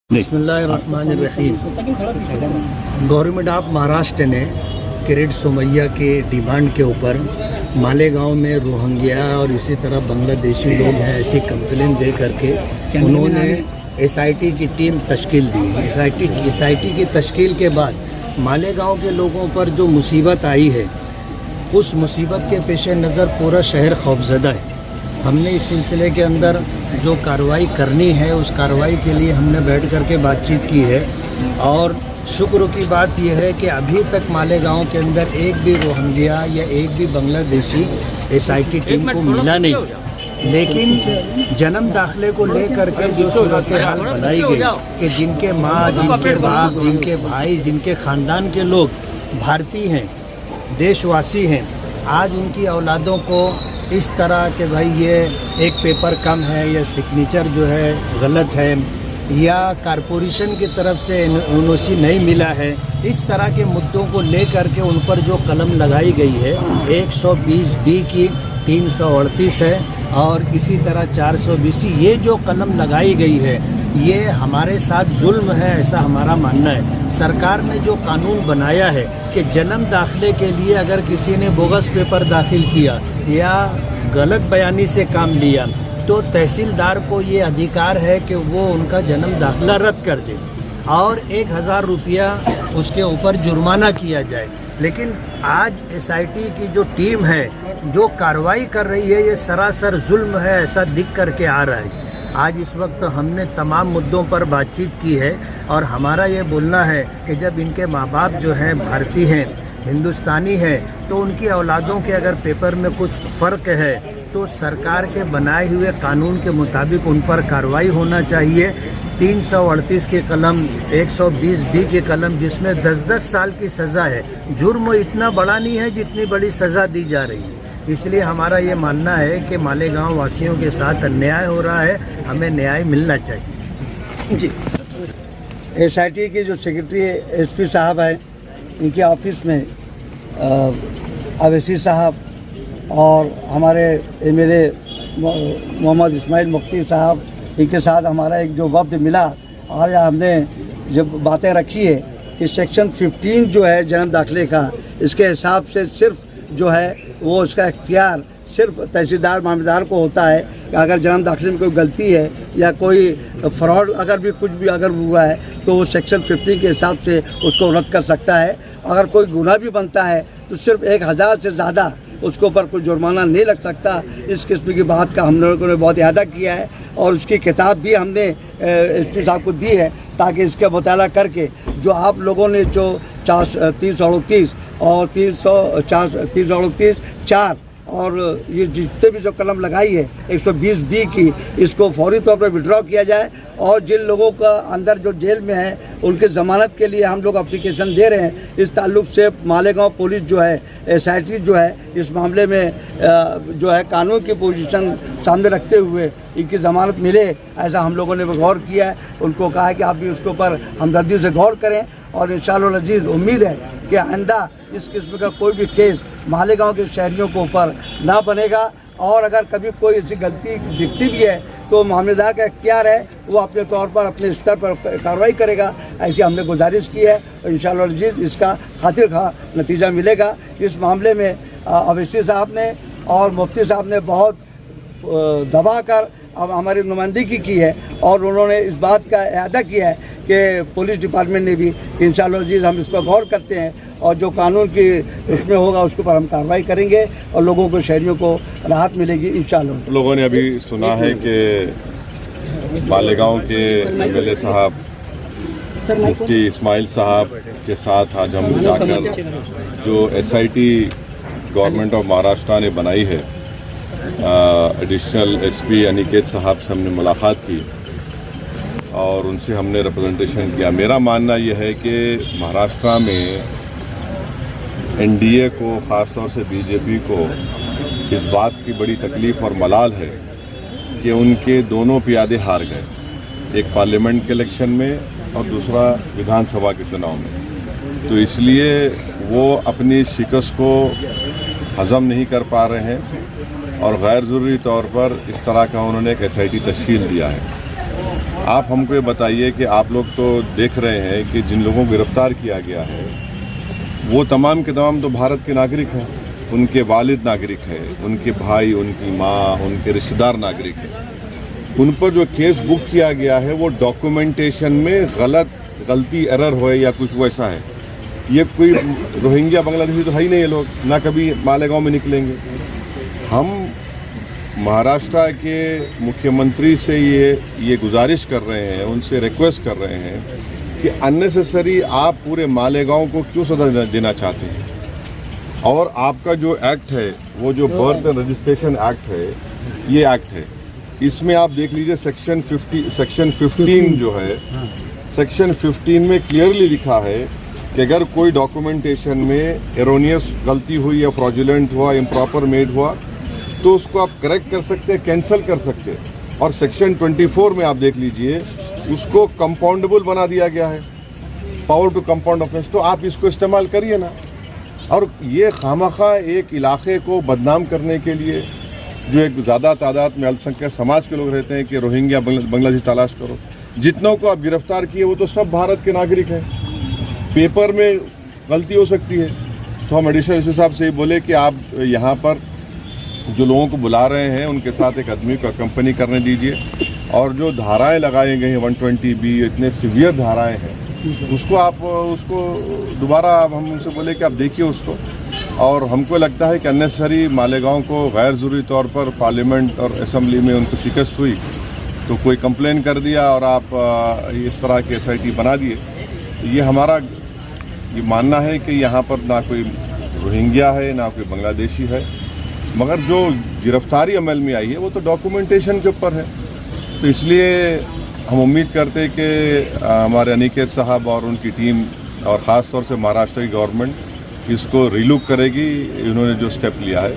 बिस्मिल्लाहिर्रहमानिर्रहीम। Government of Maharashtra ने किरीट सोमैया के डिमांड के ऊपर मालेगांव में रोहिंग्या और इसी तरह बांग्लादेशी लोग हैं ऐसी कंप्लेन दे करके उन्होंने एसआईटी की टीम तश्कील दी। एसआईटी की तश्कील के बाद मालेगांव के लोगों पर जो मुसीबत आई है उस मुसीबत के पेश नज़र पूरा शहर खौफज़दा है। हमने इस सिलसिले के अंदर जो कार्रवाई करनी है उस कार्रवाई के लिए हमने बैठ कर के बातचीत की है और शुक्र की बात यह है कि अभी तक मालेगांव के अंदर एक भी रोहिंग्या या एक भी बांग्लादेशी एसआईटी टीम को मिला नहीं। लेकिन जन्म दाखिले को लेकर के जो सूरत हाल बनाई गई कि जिनके माँ, जिनके बाप, जिनके भाई, जिनके ख़ानदान के लोग भारतीय हैं, देशवासी हैं, आज उनकी औलादों को इस तरह के भाई ये एक पेपर कम है या सिग्नेचर जो है गलत है या कारपोरेशन की तरफ से एनओसी नहीं मिला है, इस तरह के मुद्दों को लेकर के उन पर जो कलम लगाई गई है 120B की 338 है और इसी तरह 420 ये जो कलम लगाई गई है ये हमारे साथ जुल्म है, ऐसा हमारा मानना है। सरकार ने जो कानून बनाया है कि जन्म दाखिले के लिए अगर किसी ने बोगस पेपर दाखिल किया या गलत बयानी से काम लिया तो तहसीलदार को ये अधिकार है कि वो उनका जन्म दाखिला रद्द कर दे और 1000 रुपया उसके ऊपर जुर्माना किया जाए। लेकिन आज एसआईटी की जो टीम है जो कार्रवाई कर रही है ये सरासर जुल्म है, ऐसा दिख करके आ रहा है। आज इस वक्त हमने तमाम मुद्दों पर बातचीत की है और हमारा ये बोलना है कि जब इनके माँ बाप जो हैं भारतीय हैं, हिंदुस्तानी हैं, तो उनकी औलादों के अगर पेपर में कुछ फ़र्क है तो सरकार के बनाए हुए कानून के मुताबिक उन पर कार्रवाई होना चाहिए। 338 के कलम, 120B के कलम जिसमें 10-10 साल की सज़ा है, जुर्म इतना बड़ा नहीं है जितनी बड़ी सज़ा दी जा रही है। इसलिए हमारा ये मानना है कि मालेगांव वासियों के साथ अन्याय हो रहा है, हमें न्याय मिलना चाहिए। जी, एसआईटी की जो सेक्रेटरी एसपी साहब हैं, इनके ऑफिस में अवैसी साहब और हमारे एमएलए मोहम्मद इस्माइल मुफ्ती साहब, इनके साथ हमारा एक जो वफ्द मिला और हमने जब बातें रखी है कि सेक्शन 15 जो है जन्म दाखिले का, इसके हिसाब से सिर्फ जो है वो उसका इख्तियार सिर्फ तहसीलदार मामलेदार को होता है कि अगर जन्म दाखिले में कोई गलती है या कोई फ्रॉड अगर भी कुछ भी अगर हुआ है तो वो सेक्शन 15 के हिसाब से उसको रद्द कर सकता है। अगर कोई गुनाह भी बनता है तो सिर्फ 1000 से ज़्यादा उसके ऊपर कोई जुर्माना नहीं लग सकता। इस किस्म की बात का हम लोगों ने बहुत इआदा किया है और उसकी किताब भी हमने एसपी साहब को दी है ताकि इसका मुताला करके जो आप लोगों ने जो 338 और 338(4) और ये जितने भी जो कलम लगाई है 120B की, इसको फौरी तौर पर विड्रॉ किया जाए और जिन लोगों का अंदर जो जेल में है उनके ज़मानत के लिए हम लोग एप्लीकेशन दे रहे हैं। इस ताल्लुक से मालेगांव पुलिस जो है, एसआईटी जो है, इस मामले में जो है कानून की पोजीशन सामने रखते हुए इनकी ज़मानत मिले ऐसा हम लोगों ने गौर किया है। उनको कहा है कि आप भी उसके ऊपर हमदर्दी से गौर करें और इंशाअल्लाह अज़ीज़ उम्मीद है कि आइंदा इस किस्म का कोई भी केस मालेगांव के शहरियों के ऊपर ना बनेगा और अगर कभी कोई ऐसी गलती दिखती भी है तो मामलेदार का इख्तियार है, वो अपने तौर पर अपने स्तर पर कार्रवाई करेगा, ऐसी हमने गुजारिश की है और इंशाअल्लाह अज़ीज़ इसका खातिर खा नतीजा मिलेगा। इस मामले में अवैसी साहब ने और मुफ्ती साहब ने बहुत दबा कर अब हमारी नुमाइंदगी की है और उन्होंने इस बात का इआदा किया है कि पुलिस डिपार्टमेंट ने भी इंशाअल्लाह अज़ीज़ हम इस पर गौर करते हैं और जो कानून की उसमें होगा उसके ऊपर हम कार्रवाई करेंगे और लोगों को, शहरियों को राहत मिलेगी इंशाअल्लाह। लोगों ने अभी सुना है कि मालेगांव के एमएलए साहब मुफ्ती इस्माइल साहब के साथ आज हम जाकर जो एसआईटी गवर्नमेंट ऑफ महाराष्ट्र ने बनाई है एडिशनल एसपी अनिकेत साहब से हमने मुलाकात की और उनसे हमने रिप्रेजेंटेशन किया। मेरा मानना यह है कि महाराष्ट्र में एनडीए को, ख़ास तौर से बीजेपी को इस बात की बड़ी तकलीफ़ और मलाल है कि उनके दोनों प्यादे हार गए, एक पार्लियामेंट के इलेक्शन में और दूसरा विधानसभा के चुनाव में। तो इसलिए वो अपनी शिकस्त को हज़म नहीं कर पा रहे हैं और गैर ज़रूरी तौर पर इस तरह का उन्होंने एक एसआईटी तश्कील दिया है। आप हमको ये बताइए कि आप लोग तो देख रहे हैं कि जिन लोगों को गिरफ्तार किया गया है वो तमाम के तमाम तो भारत के नागरिक हैं, उनके वालिद नागरिक हैं, उनके भाई, उनकी माँ, उनके रिश्तेदार नागरिक हैं। उन पर जो केस बुक किया गया है वो डॉक्यूमेंटेशन में गलती एरर हो या कुछ वैसा है। ये कोई रोहिंग्या बांग्लादेशी तो है ही नहीं, ये लोग ना कभी मालेगांव में निकलेंगे। हम महाराष्ट्र के मुख्यमंत्री से ये गुजारिश कर रहे हैं, उनसे रिक्वेस्ट कर रहे हैं कि अननेसेसरी आप पूरे मालेगांव को क्यों सजा देना चाहते हैं। और आपका जो एक्ट है, वो जो बर्थ एंड रजिस्ट्रेशन एक्ट है, ये एक्ट है, इसमें आप देख लीजिए सेक्शन 15 जो है, सेक्शन 15 में क्लियरली लिखा है कि अगर कोई डॉक्यूमेंटेशन में एरोनियस गलती हुई या फ्रॉडुलेंट हुआ, इम्प्रॉपर मेड हुआ, तो उसको आप करेक्ट कर सकते हैं, कैंसिल कर सकते हैं। और सेक्शन 24 में आप देख लीजिए उसको कंपाउंडेबल बना दिया गया है, पावर टू कंपाउंड ऑफेंस। तो आप इसको इस्तेमाल करिए ना। और ये खामखा एक इलाके को बदनाम करने के लिए, जो एक ज़्यादा तादाद में अल्पसंख्यक समाज के लोग रहते हैं कि रोहिंग्या बांग्लादेशी तलाश करो, जितनों को आप गिरफ्तार किए वो तो सब भारत के नागरिक हैं। पेपर में गलती हो सकती है, तो हम एडिशनल एसपी साहब से बोले कि आप यहाँ पर जो लोगों को बुला रहे हैं उनके साथ एक आदमी को कंपनी करने दीजिए, और जो धाराएं लगाई गई हैं 120B, इतने सीवियर धाराएं हैं, उसको दोबारा हम उनसे बोले कि आप देखिए उसको। और हमको लगता है कि अननेसेसरी मालेगांव को गैर ज़रूरी तौर पर पार्लियामेंट और असेंबली में उनको शिकस्त हुई, तो कोई कंप्लेन कर दिया और आप इस तरह की SIT बना दिए। ये हमारा ये मानना है कि यहाँ पर ना कोई रोहिंग्या है ना कोई बांग्लादेशी है, मगर जो गिरफ्तारी अमल में आई है वो तो डॉक्यूमेंटेशन के ऊपर है। तो इसलिए हम उम्मीद करते हैं कि हमारे अनिकेत साहब और उनकी टीम और ख़ास तौर से महाराष्ट्र की गवर्नमेंट इसको रिलुक करेगी, इन्होंने जो स्टेप लिया है।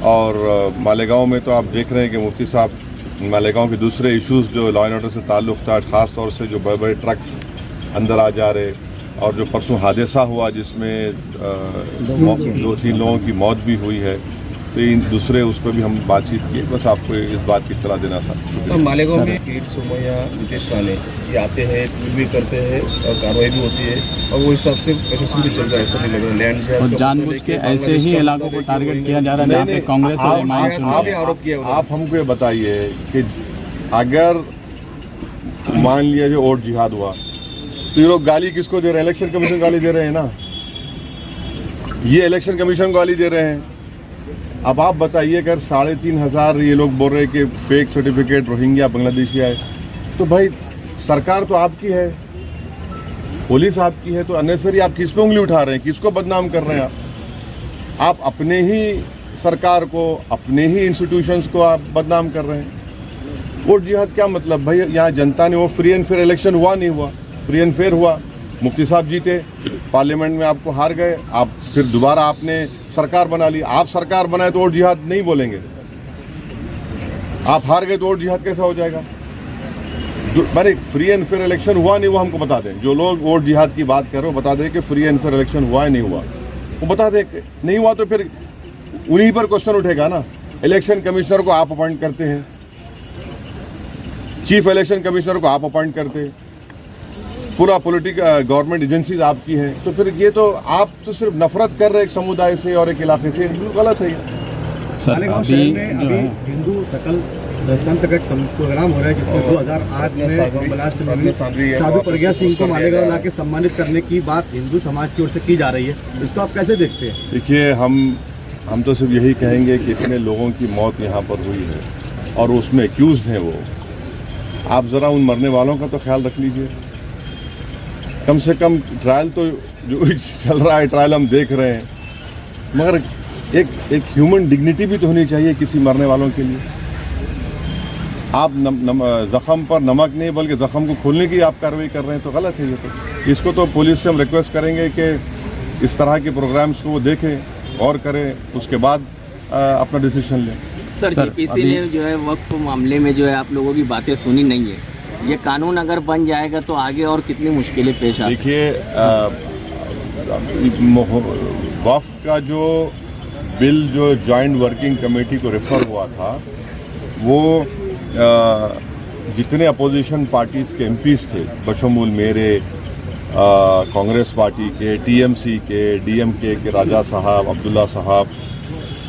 और मालेगांव में तो आप देख रहे हैं कि मुफ्ती साहब मालेगांव के दूसरे इश्यूज़ जो लॉ एंड ऑर्डर से ताल्लुक़ था, ख़ास तौर से जो बड़े बड़े ट्रक्स अंदर आ जा रहे, और जो परसों हादसा हुआ जिसमें 2-3 लोगों की मौत भी हुई है, तो इन दूसरे उस पर भी हम बातचीत की। बस आपको इस बात की इत्तला देना था। तो मालेगांव में किरीट सोमैया, मुकेश साले ये आते हैं, भी करते हैं और कार्रवाई भी होती है, और वो हिसाब से प्रशासन भी चल रहा है। ऐसा नहीं लग रहा लैंड शेयर और जानबूझ के ऐसे ही इलाकों को टारगेट किया जा रहा है जहाँ पे कांग्रेस और एमआईएम चुनाव है। आरोप किया। आप हमको ये बताइए कि अगर मान लिया जो वोट जिहाद हुआ, तो ये लोग गाली किसको दे रहे हैं? इलेक्शन कमीशन गाली दे रहे हैं ना, ये इलेक्शन कमीशन गाली दे रहे हैं। अब आप बताइए अगर 3,500 ये लोग बोल रहे हैं कि फेक सर्टिफिकेट रोहिंग्या बांग्लादेशी आए, तो भाई सरकार तो आपकी है, पुलिस आपकी है, तो अननेसेसरी आप किस पे उंगली उठा रहे हैं, किसको बदनाम कर रहे हैं आप अपने ही सरकार को, अपने ही इंस्टीट्यूशंस को आप बदनाम कर रहे हैं। वोट जिहाद क्या मतलब भाई? यहाँ जनता ने वो फ्री एंड फेयर इलेक्शन हुआ नहीं हुआ? फ्री एंड फेयर हुआ, मुफ्ती साहब जीते, पार्लियामेंट में आपको हार गए, आप फिर दोबारा आपने सरकार बना ली। आप सरकार बनाए तो वोट जिहाद नहीं बोलेंगे, आप हार गए तो वोट जिहाद कैसा हो जाएगा? मैंने फ्री एंड फेयर इलेक्शन हुआ नहीं हुआ हमको बता दें। जो लोग वोट जिहाद की बात कर रहे हो बता दें कि फ्री एंड फेयर इलेक्शन हुआ है नहीं हुआ, वो बता दें। नहीं हुआ तो फिर उन्हीं पर क्वेश्चन उठेगा ना। इलेक्शन कमिश्नर को आप अपॉइंट करते हैं, चीफ इलेक्शन कमिश्नर को आप अपॉइंट करते हैं, पूरा पॉलिटिकल गवर्नमेंट एजेंसीज आपकी हैं, तो फिर ये तो आप तो सिर्फ नफरत कर रहे एक समुदाय से और एक इलाके से, बिल्कुल गलत है ये। सर अभी हिंदू सकल संतगढ़ प्रोग्राम हो रहा है जिसमें 2008 में बम ब्लास्ट में साधु प्रज्ञा सिंह को मालेगांव लाके सम्मानित करने की बात हिंदू समाज की ओर से की जा रही है, इसको आप कैसे देखते हैं? देखिए, हम तो सिर्फ यही कहेंगे कि इतने लोगों की मौत यहाँ पर हुई है और उसमें एक्यूज हैं वो, आप ज़रा उन मरने वालों का तो ख्याल रख लीजिए। कम से कम ट्रायल तो जो चल रहा है, ट्रायल हम देख रहे हैं, मगर एक ह्यूमन डिग्निटी भी तो होनी चाहिए किसी मरने वालों के लिए। आप ज़ख़म पर नमक नहीं बल्कि ज़ख़म को खोलने की आप कार्रवाई कर रहे हैं, तो गलत है ये। तो इसको तो पुलिस से हम रिक्वेस्ट करेंगे कि इस तरह के प्रोग्राम्स को वो देखें और करें, उसके बाद अपना डिसीजन लें। सर जेपीसी ने जो है वक्फ मामले में जो है आप लोगों की बातें सुनी नहीं है, ये कानून अगर बन जाएगा तो आगे और कितनी मुश्किलें पेश आ। देखिए, वक्फ का जो बिल जो जॉइंट वर्किंग कमेटी को रेफर हुआ था, वो जितने अपोजिशन पार्टीज़ के एमपीज़ थे, बशमूल मेरे, कांग्रेस पार्टी के, टीएमसी के, डीएमके के राजा साहब, अब्दुल्ला साहब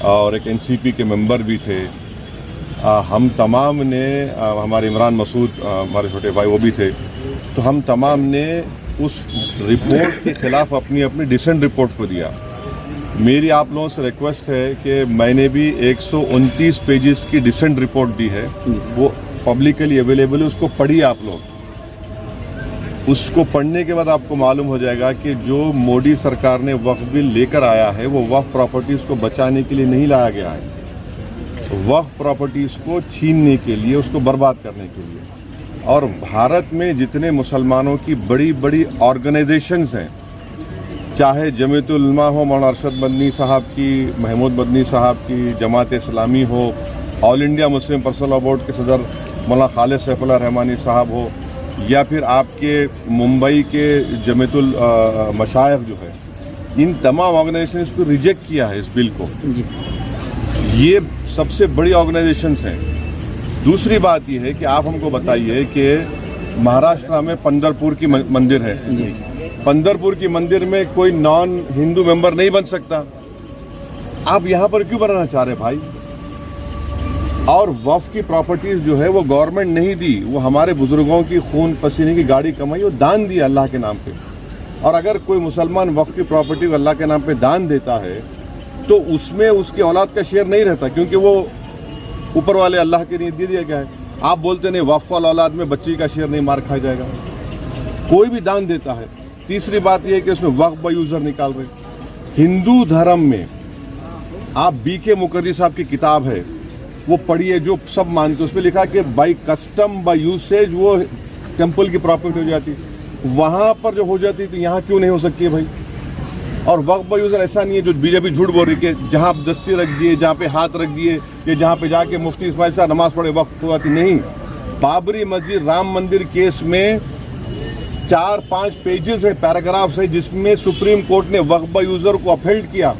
और एक एनसीपी के मेंबर भी थे, हम तमाम ने, हमारे इमरान मसूद हमारे छोटे भाई वो भी थे, तो हम तमाम ने उस रिपोर्ट के ख़िलाफ़ अपनी अपनी डिसेंट रिपोर्ट को दिया। मेरी आप लोगों से रिक्वेस्ट है कि मैंने भी 129 पेजेस की डिसेंट रिपोर्ट दी है, वो पब्लिकली अवेलेबल है, उसको पढ़िए आप लोग। उसको पढ़ने के बाद आपको मालूम हो जाएगा कि जो मोदी सरकार ने वक्फ बिल लेकर आया है वो वक्फ प्रॉपर्टीज़ को बचाने के लिए नहीं लाया गया है, वक्फ प्रॉपर्टीज़ को छीनने के लिए, उसको बर्बाद करने के लिए। और भारत में जितने मुसलमानों की बड़ी बड़ी ऑर्गेनाइजेशंस हैं, चाहे जमीयतुल उलमा हो, मौलाना अरशद मदनी साहब की, महमूद मदनी साहब की, जमात इस्लामी हो, all India Muslim personal law board के सदर मौलाना खालिद सैफुल्लाह रहमानी साहब हो, या फिर आपके मुंबई के जमीयतुल मशाइख जो है, इन तमाम ऑर्गेनाइजेशंस को रिजेक्ट किया है इस बिल को। ये सबसे बड़ी ऑर्गेनाइजेशंस हैं। दूसरी बात यह है कि आप हमको बताइए कि महाराष्ट्र में पंढरपुर की मंदिर है, पंढरपुर की मंदिर में कोई नॉन हिंदू मेंबर नहीं बन सकता, आप यहाँ पर क्यों बनाना चाह रहे भाई? और वक्फ की प्रॉपर्टीज जो है वो गवर्नमेंट नहीं दी, वो हमारे बुजुर्गों की खून पसीने की गाड़ी कमाई, वो दान दिया अल्लाह के नाम पे। और अगर कोई मुसलमान वक्फ की प्रॉपर्टी अल्लाह के नाम पे दान देता है तो उसमें उसकी औलाद का शेयर नहीं रहता, क्योंकि वो ऊपर वाले अल्लाह के लिए दे दिया गया है। आप बोलते नहीं वक्फ वाला औलाद में बच्ची का शेयर नहीं मार खाया जाएगा, कोई भी दान देता है। तीसरी बात यह है कि उसमें वक्फ बाय यूजर निकाल रहे। हिंदू धर्म में आप बीके मुखर्जी साहब की किताब है वो पढ़िए, जो सब मानते, उसमें लिखा कि बाई कस्टम बाई यूसेज वो टेम्पल की प्रॉपर्टी हो जाती, वहां पर जो हो जाती तो यहाँ क्यों नहीं हो सकती है भाई? और वक्फ बाय यूजर ऐसा नहीं है जो बीजेपी झूठ बोल रही कि जहां आप दस्ती रख दिए, जहां पे हाथ रख दिए, या जहां पे जाके मुफ्ती इस्माइल साहब नमाज पढ़े वक्फ हो जाती। नहीं, बाबरी मस्जिद, राम मंदिर केस में 4-5 पेजेस है, पैराग्राफ्स है, जिसमें सुप्रीम कोर्ट ने वक्फ बाय यूजर को अपहेल्ड किया,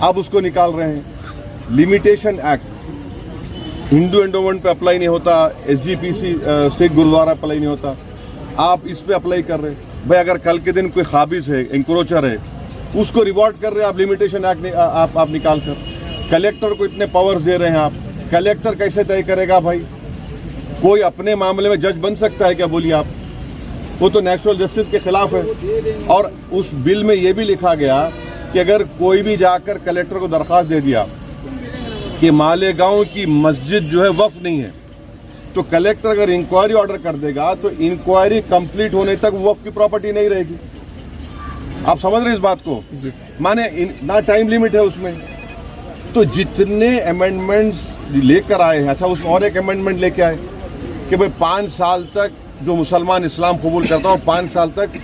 अब उसको निकाल रहे हैं। लिमिटेशन एक्ट हिंदू एंडोमेंट पे अप्लाई नहीं होता, एसजीपीसी सिख गुरुद्वारा अप्लाई नहीं होता, आप इस पे अप्लाई कर रहे हैं भाई। अगर कल के दिन कोई खाबिज है, इंक्रोचर है, उसको रिवॉर्ड कर रहे हैं आप, लिमिटेशन एक्ट आप निकाल कर। कलेक्टर को इतने पावर्स दे रहे हैं आप, कलेक्टर कैसे तय करेगा भाई? कोई अपने मामले में जज बन सकता है क्या? बोलिए आप, वो तो नेशनल जस्टिस के खिलाफ है। और उस बिल में ये भी लिखा गया कि अगर कोई भी जाकर कलेक्टर को दरख्वास्त दे दिया कि मालेगांव की मस्जिद जो है वक्फ नहीं है, तो कलेक्टर अगर इंक्वायरी ऑर्डर कर देगा तो इंक्वायरी कंप्लीट होने तक वक्फ की प्रॉपर्टी नहीं रहेगी। आप समझ रहे इस बात को? माने ना टाइम लिमिट है उसमें। तो जितने अमेंडमेंट्स लेकर आए हैं, अच्छा उसमें और एक अमेंडमेंट लेके आए कि भाई 5 साल तक जो मुसलमान इस्लाम कबूल करता है और 5 साल तक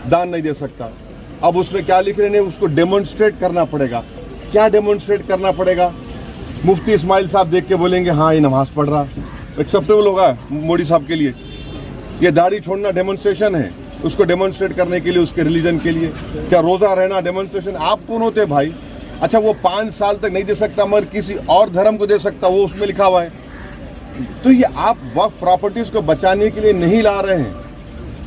दान नहीं दे सकता। अब उसमें क्या लिख रहे हैं? उसको डेमोन्स्ट्रेट करना पड़ेगा। क्या डेमोन्स्ट्रेट करना पड़ेगा? मुफ्ती इस्माइल साहब देख के बोलेंगे हाँ ये नमाज पढ़ रहा, एक्सेप्टेबल होगा मोदी साहब के लिए? ये दाढ़ी छोड़ना डेमोन्स्ट्रेशन है, उसको डेमोन्स्ट्रेट करने के लिए, उसके रिलीजन के लिए? क्या रोजा रहना डेमोन्स्ट्रेशन? आप कौन होते भाई? अच्छा वो 5 साल तक नहीं दे सकता मगर किसी और धर्म को दे सकता, वो उसमें लिखा हुआ है। तो ये आप वक्फ प्रॉपर्टीज को बचाने के लिए नहीं ला रहे हैं,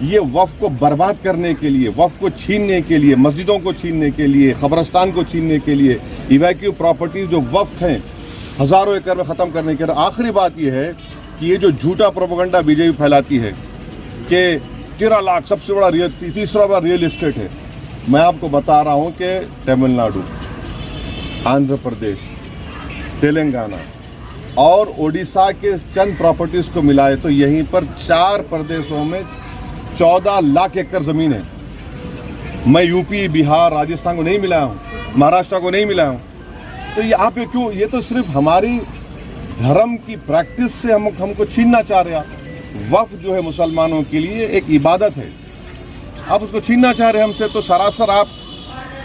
ये वक्फ को बर्बाद करने के लिए, वक्फ को छीनने के लिए, मस्जिदों को छीनने के लिए, कब्रस्तान को छीनने के लिए, इवैक्यू प्रॉपर्टीज जो वक्फ हैं हजारों एकड़ में ख़त्म करने के लिए। आखिरी बात यह है कि ये जो झूठा प्रोपेगेंडा बीजेपी फैलाती है कि 13 लाख सबसे बड़ा तीसरा बड़ा रियल एस्टेट है, मैं आपको बता रहा हूं कि तमिलनाडु, आंध्र प्रदेश, तेलंगाना और ओडिशा के चंद प्रॉपर्टीज को मिलाए तो यहीं पर 4 प्रदेशों में 14 लाख एकड़ जमीन है। मैं यूपी, बिहार, राजस्थान को नहीं मिलाया हूँ, महाराष्ट्र को नहीं मिलाया हूँ। तो ये आप क्यों? ये तो सिर्फ हमारी धर्म की प्रैक्टिस से हमको छीनना चाह रहे हैं। वक्फ जो है मुसलमानों के लिए एक इबादत है, आप उसको छीनना चाह रहे हैं हमसे। तो सरासर आप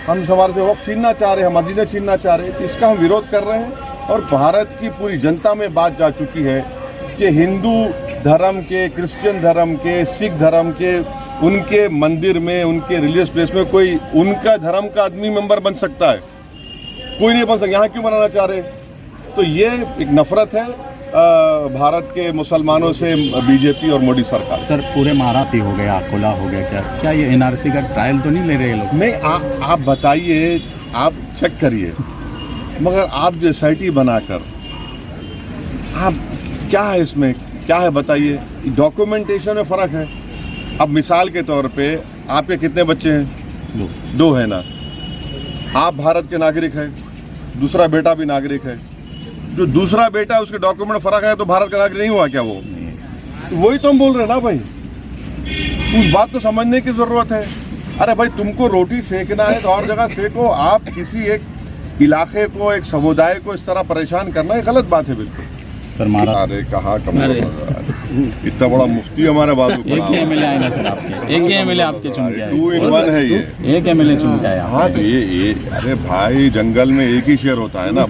हम हमारे से वक्फ छीनना चाह रहे हैं, मस्जिदें छीनना चाह रहे हैं। तो इसका हम विरोध कर रहे हैं और भारत की पूरी जनता में बात जा चुकी है कि हिंदू धर्म के, क्रिश्चियन धर्म के, सिख धर्म के, उनके मंदिर में, उनके रिलीजियस प्लेस में कोई उनका धर्म का आदमी मेंबर बन सकता है? कोई नहीं बन सकता। यहाँ क्यों बनाना चाह रहे? तो ये एक नफरत है। भारत के मुसलमानों से बीजेपी और मोदी सरकार। सर पूरे महाराष्ट्र हो गया, अकोला हो गया, क्या ये एनआरसी का ट्रायल तो नहीं ले रहे ये लोग? नहीं, आप बताइए, आप चेक करिए, मगर आप जो SIT बनाकर आप क्या है इसमें, क्या है बताइए? डॉक्यूमेंटेशन में फ़र्क है। अब मिसाल के तौर पे आपके कितने बच्चे हैं? 2 है ना। आप भारत के नागरिक हैं, दूसरा बेटा भी नागरिक है। जो दूसरा बेटा है उसके डॉक्यूमेंट फ़र्क है तो भारत का नागरिक नहीं हुआ क्या वो? तो वही तो हम बोल रहे हैं ना भाई, उस बात को समझने की ज़रूरत है। अरे भाई, तुमको रोटी सेकना है तो और जगह सेको। आप किसी एक इलाके को, एक समुदाय को इस तरह परेशान करना ये गलत बात है बिल्कुल। सर महाराष्ट्र अरे कहाँ कमाल, इतना बड़ा मुफ्ती हमारे बाजू एक ही MLA आएगा सर आपके, एक ही MLA आपके चुन के आएगा। 2 in 1 है ये, एक MLA चुन के आया। हाँ तो ये अरे भाई, जंगल में एक ही शेर होता है ना।